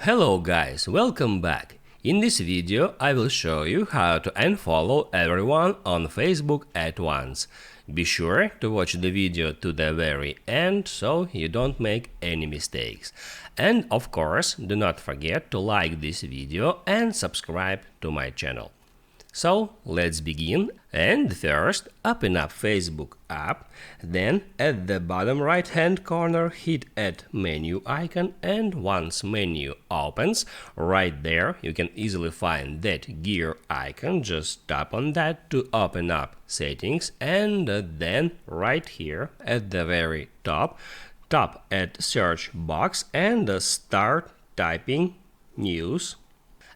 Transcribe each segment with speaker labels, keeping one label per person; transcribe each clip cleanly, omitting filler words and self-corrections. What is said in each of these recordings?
Speaker 1: Hello guys, welcome back. In this video I will show you how to unfollow everyone on Facebook at once. Be sure to watch the video to the very end so you don't make any mistakes. And of course, do not forget to like this video and subscribe to my channel. So let's begin, and first open up Facebook app, then at the bottom right hand corner hit Add Menu icon, and once menu opens, right there you can easily find that gear icon. Just tap on that to open up settings, and then right here at the very top, tap at search box and start typing news.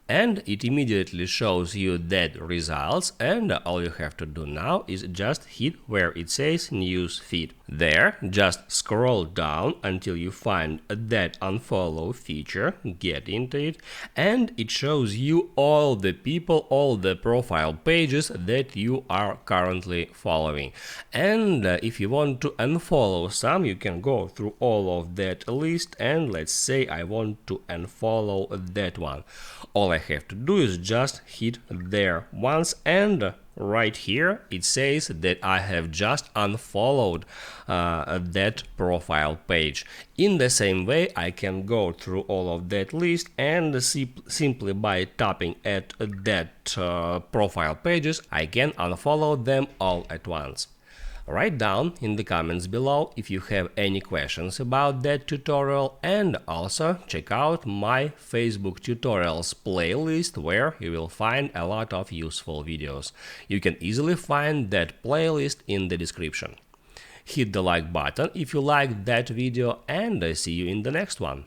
Speaker 1: And it immediately shows you that results, and all you have to do now is just hit where it says news feed. There, just scroll down until you find that unfollow feature, get into it, and it shows you all the people, all the profile pages that you are currently following. And if you want to unfollow some, you can go through all of that list, and let's say I want to unfollow that one. All I have to do is just hit there once, and right here it says that I have just unfollowed that profile page. In the same way, I can go through all of that list and simply by tapping at that profile pages, I can unfollow them all at once. Write down in the comments below if you have any questions about that tutorial, and also check out my Facebook tutorials playlist where you will find a lot of useful videos. You can easily find that playlist in the description. Hit the like button if you liked that video, and I see you in the next one.